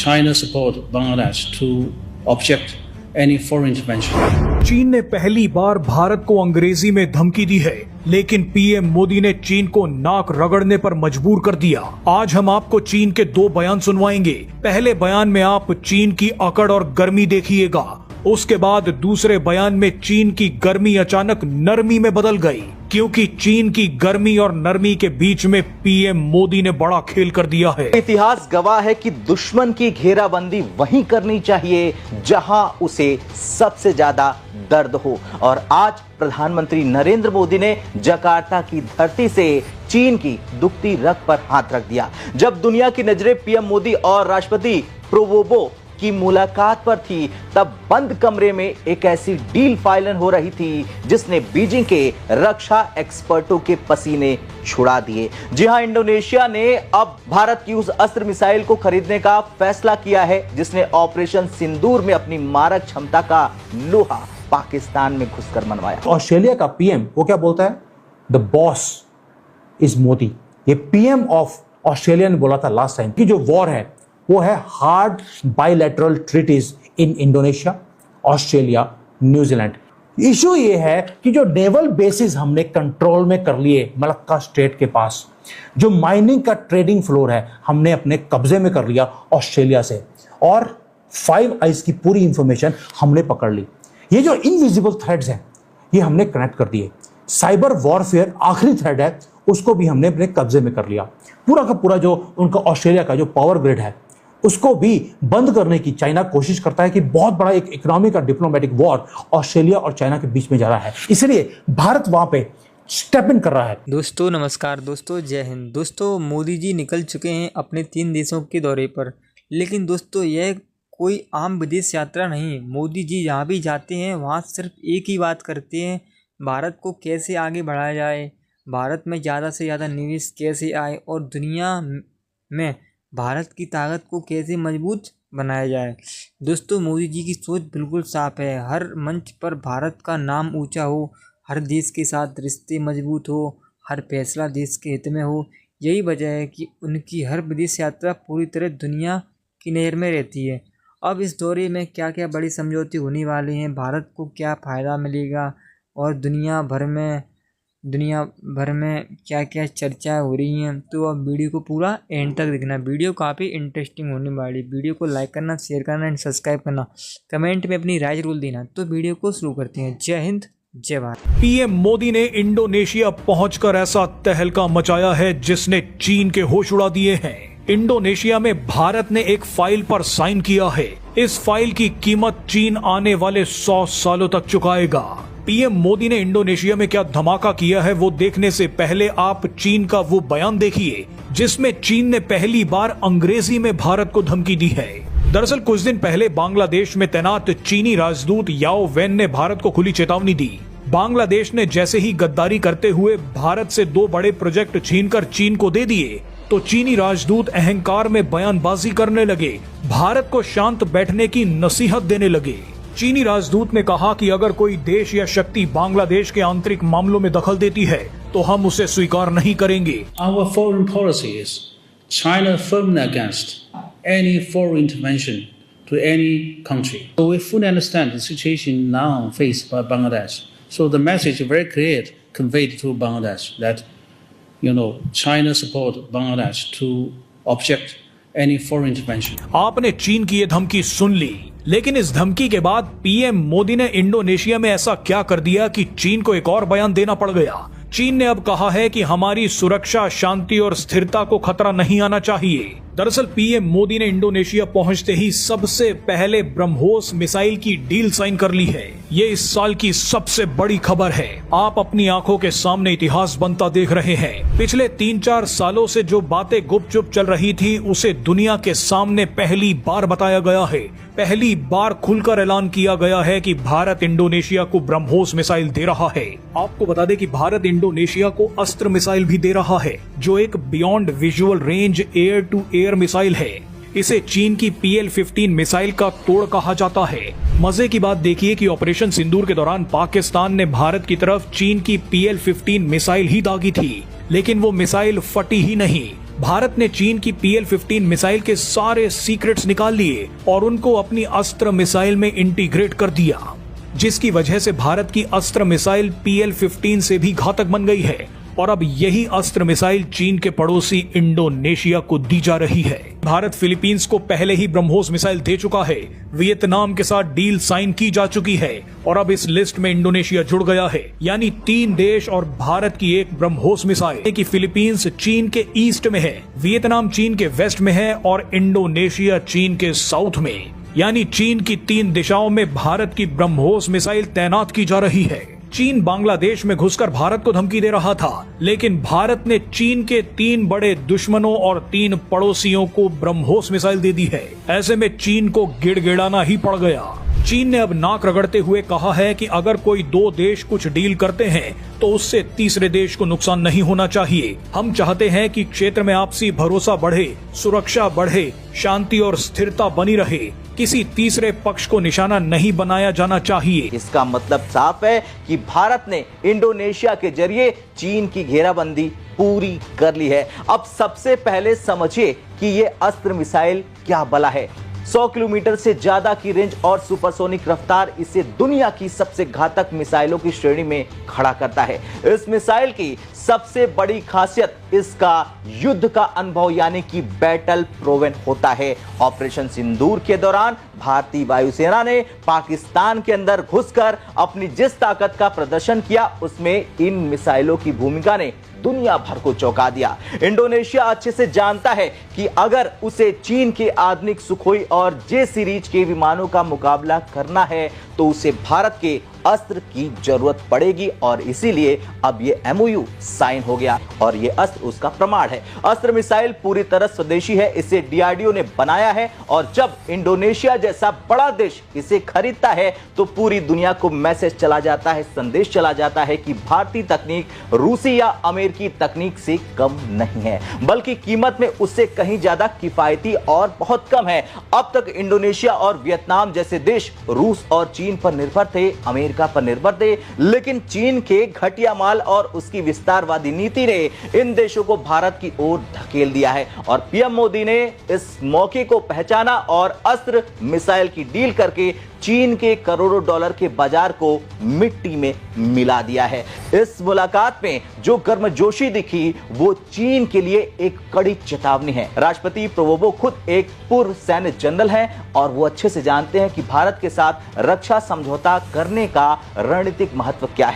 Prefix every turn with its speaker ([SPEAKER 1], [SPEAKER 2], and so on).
[SPEAKER 1] China support Bangladesh to object any foreign intervention.
[SPEAKER 2] चीन ने पहली बार भारत को अंग्रेजी में धमकी दी है, लेकिन पीएम मोदी ने चीन को नाक रगड़ने पर मजबूर कर दिया। आज हम आपको चीन के 2 बयान सुनवाएंगे। पहले बयान में आप चीन की अकड़ और गर्मी देखिएगा, उसके बाद दूसरे बयान में चीन की गर्मी अचानक नरमी में बदल गई, क्योंकि चीन की गर्मी और नरमी के बीच में पीएम मोदी ने बड़ा खेल कर दिया है।
[SPEAKER 3] इतिहास गवाह है कि दुश्मन की घेराबंदी वहीं करनी चाहिए जहां उसे सबसे ज्यादा दर्द हो, और आज प्रधानमंत्री नरेंद्र मोदी ने जकार्ता की धरती से चीन की दुखती रग पर हाथ रख दिया। जब दुनिया की नजरें पीएम मोदी और राष्ट्रपति प्रोवोबो की मुलाकात पर थी, तब बंद कमरे में एक ऐसी डील फाइनल हो रही थी जिसने बीजिंग के रक्षा एक्सपर्टों के पसीने छुड़ा दिए। जी हां, इंडोनेशिया ने अब भारत की उस अस्त्र मिसाइल को खरीदने का फैसला किया है जिसने ऑपरेशन सिंदूर में अपनी मारक क्षमता का लोहा पाकिस्तान में घुसकर मनवाया।
[SPEAKER 4] ऑस्ट्रेलिया का पीएम वो क्या बोलता है? The boss is Modi. ये पीएम ऑफ ऑस्ट्रेलिया ने बोला था लास्ट टाइम कि जो वॉर है वो है hard bilateral treaties in Indonesia, Australia, New Zealand. Issue ये है कि जो नेवल बेसिस हमने कंट्रोल में कर लिए मलक्का स्ट्रेट के पास, जो माइनिंग का ट्रेडिंग फ्लोर है हमने अपने कब्जे में कर लिया ऑस्ट्रेलिया से, और 5 आइज की पूरी इंफॉर्मेशन हमने पकड़ ली। ये जो इनविजिबल थ्रेड्स हैं ये हमने कनेक्ट कर दिए। साइबर वॉरफेयर आखिरी थ्रेड है, उसको भी हमने अपने कब्जे में कर लिया। पूरा का पूरा जो उनका ऑस्ट्रेलिया का जो पावर ग्रिड है उसको भी बंद करने की चाइना कोशिश करता है कि बहुत बड़ा एक इकोनॉमिक और डिप्लोमेटिक वॉर ऑस्ट्रेलिया और चाइना के बीच में जा रहा है, इसलिए भारत वहां पे स्टेप इन कर रहा है।
[SPEAKER 5] दोस्तों नमस्कार, दोस्तों जय हिंद। दोस्तों मोदी जी निकल चुके हैं अपने 3 देशों के दौरे पर, लेकिन दोस्तों यह कोई आम विदेश यात्रा नहीं। मोदी जी जहाँ भी जाते हैं वहाँ सिर्फ एक ही बात करते हैं, भारत को कैसे आगे बढ़ाया जाए, भारत में ज़्यादा से ज़्यादा निवेश कैसे आए और दुनिया में भारत की ताकत को कैसे मजबूत बनाया जाए। दोस्तों मोदी जी की सोच बिल्कुल साफ है, हर मंच पर भारत का नाम ऊंचा हो, हर देश के साथ रिश्ते मजबूत हो, हर फैसला देश के हित में हो। यही वजह है कि उनकी हर विदेश यात्रा पूरी तरह दुनिया की नज़र में रहती है। अब इस दौरे में क्या क्या बड़ी समझौते होने वाले हैं, भारत को क्या फ़ायदा मिलेगा और दुनिया भर में क्या क्या चर्चा हो रही हैं, तो अब वीडियो को पूरा एंड तक देखना। वीडियो काफ़ी इंटरेस्टिंग होने वाली। वीडियो को लाइक करना, शेयर करना एंड सब्सक्राइब करना, कमेंट में अपनी राय जरूर देना। तो वीडियो को शुरू करते हैं। जय हिंद, जय भारत।
[SPEAKER 2] पीएम मोदी ने इंडोनेशिया पहुंचकर ऐसा तहलका मचाया है जिसने चीन के होश उड़ा दिए हैं। इंडोनेशिया में भारत ने एक फाइल पर साइन किया है। इस फाइल की कीमत चीन आने वाले 100 सालों तक चुकाएगा। पीएम मोदी ने इंडोनेशिया में क्या धमाका किया है वो देखने से पहले आप चीन का वो बयान देखिए जिसमें चीन ने पहली बार अंग्रेजी में भारत को धमकी दी है। दरअसल कुछ दिन पहले बांग्लादेश में तैनात चीनी राजदूत याओ वेन ने भारत को खुली चेतावनी दी। बांग्लादेश ने जैसे ही गद्दारी करते हुए भारत से 2 बड़े प्रोजेक्ट छीनकर चीन को दे दिए तो चीनी राजदूत अहंकार में बयानबाजी करने लगे, भारत को शांत बैठने की नसीहत देने लगे। चीनी राजदूत ने कहा कि अगर कोई देश या शक्ति बांग्लादेश के आंतरिक मामलों में दखल देती है तो हम उसे स्वीकार नहीं करेंगे।
[SPEAKER 1] Our foreign policy is China firmly against any foreign intervention to any country. So we fully understand the situation now faced by Bangladesh. So the message is very clear conveyed to Bangladesh that, China support Bangladesh to object any foreign intervention.
[SPEAKER 2] आपने चीन की ये धमकी सुन ली, लेकिन इस धमकी के बाद पीएम मोदी ने इंडोनेशिया में ऐसा क्या कर दिया कि चीन को एक और बयान देना पड़ गया। चीन ने अब कहा है कि हमारी सुरक्षा, शांति और स्थिरता को खतरा नहीं आना चाहिए। दरअसल पीएम मोदी ने इंडोनेशिया पहुंचते ही सबसे पहले ब्रह्मोस मिसाइल की डील साइन कर ली है। ये इस साल की सबसे बड़ी खबर है। आप अपनी आंखों के सामने इतिहास बनता देख रहे हैं। पिछले 3-4 सालों से जो बातें गुपचुप चल रही थी उसे दुनिया के सामने पहली बार बताया गया है। पहली बार खुलकर ऐलान किया गया है कि भारत इंडोनेशिया को ब्रह्मोस मिसाइल दे रहा है। आपको बता दें कि भारत इंडोनेशिया को अस्त्र मिसाइल भी दे रहा है जो एक beyond visual range air to air missile है। इसे चीन की PL-15 मिसाइल का तोड़ कहा जाता है। मजे की बात देखिए कि ऑपरेशन सिंदूर के दौरान पाकिस्तान ने भारत की तरफ चीन की PL-15 मिसाइल ही दागी थी, लेकिन वो मिसाइल फटी ही नहीं, भारत ने चीन की PL-15 मिसाइल के सारे सीक्रेट्स निकाल लिए और उनको अपनी अस्त्र मिसाइल में इंटीग्रेट कर दिया, जिसकी वजह से भारत की अस्त्र मिसाइल PL-15 से भी घातक बन गई है और अब यही अस्त्र मिसाइल चीन के पड़ोसी इंडोनेशिया को दी जा रही है। भारत फिलीपींस को पहले ही ब्रह्मोस मिसाइल दे चुका है, वियतनाम के साथ डील साइन की जा चुकी है और अब इस लिस्ट में इंडोनेशिया जुड़ गया है। यानी 3 देश और भारत की एक ब्रह्मोस मिसाइल कि फिलीपींस चीन के ईस्ट में है, वियतनाम चीन के वेस्ट में है और इंडोनेशिया चीन के साउथ में। यानी चीन की 3 दिशाओं में भारत की ब्रह्मोस मिसाइल तैनात की जा रही है। चीन बांग्लादेश में घुसकर भारत को धमकी दे रहा था, लेकिन भारत ने चीन के 3 बड़े दुश्मनों और 3 पड़ोसियों को ब्रह्मोस मिसाइल दे दी है। ऐसे में चीन को गिड़गिड़ाना ही पड़ गया। चीन ने अब नाक रगड़ते हुए कहा है कि अगर कोई 2 देश कुछ डील करते हैं तो उससे तीसरे देश को नुकसान नहीं होना चाहिए। हम चाहते हैं कि क्षेत्र में आपसी भरोसा बढ़े, सुरक्षा बढ़े, शांति और स्थिरता बनी रहे। किसी तीसरे पक्ष को निशाना नहीं बनाया जाना चाहिए।
[SPEAKER 3] इसका मतलब साफ है कि भारत ने इंडोनेशिया के जरिए चीन की घेराबंदी पूरी कर ली है। अब सबसे पहले समझिए कि ये अस्त्र मिसाइल क्या बला है। 100 किलोमीटर से ज्यादा की रेंज और सुपरसोनिक रफ्तार इसे दुनिया की सबसे घातक मिसाइलों की श्रेणी में खड़ा करता है। इस मिसाइल की सबसे बड़ी खासियत इसका युद्ध का अनुभव यानी कि बैटल प्रोवन होता है। ऑपरेशन सिंदूर के दौरान भारतीय वायुसेना ने पाकिस्तान के अंदर घुसकर अपनी जिस ताकत का प्रदर्शन किया, उसमें इन मिसाइलों की भूमिका ने दुनिया भर को चौंका दिया। इंडोनेशिया अच्छे से जानता है कि अगर उसे चीन के आधुनिक सुखोई और जे सीरीज के विमानों का मुकाबला करना है तो उसे भारत के अस्त्र की जरूरत पड़ेगी और इसीलिए अब ये MOU साइन हो गया और ये अस्त्र उसका प्रमाण है। अस्त्र मिसाइल पूरी तरह स्वदेशी है, इसे DRDO ने बनाया है और जब इंडोनेशिया जैसा बड़ा देश इसे खरीदता है तो पूरी दुनिया को मैसेज चला जाता है, संदेश चला जाता है कि भारतीय तकनीक रूसी या अमेरिकी तकनीक से कम नहीं है, बल्कि कीमत में उससे कहीं ज्यादा किफायती और बहुत कम है। अब तक इंडोनेशिया और वियतनाम जैसे देश रूस और चीन पर निर्भर थे, अमेरिका पर निर्भर थे, लेकिन चीन के घटिया माल और उसकी विस्तारवादी नीति ने इन देशों को भारत की ओर धकेल दिया है और PM मोदी ने इस मौके को पहचाना और अस्त्र मिसाइल की डील करके चीन के करोड़ों डॉलर के बाजार को मिट्टी में मिला दिया है। इस मुलाकात में जो गर्मजोशी दिखी वो चीन के लिए एक कड़ी चेतावनी है। राष्ट्रपति प्रोवोबो खुद एक पूर्व सैन्य जनरल हैं और वो अच्छे से जानते हैं कि भारत के साथ रक्षा समझौता करने का रणनीतिक महत्व क्या है।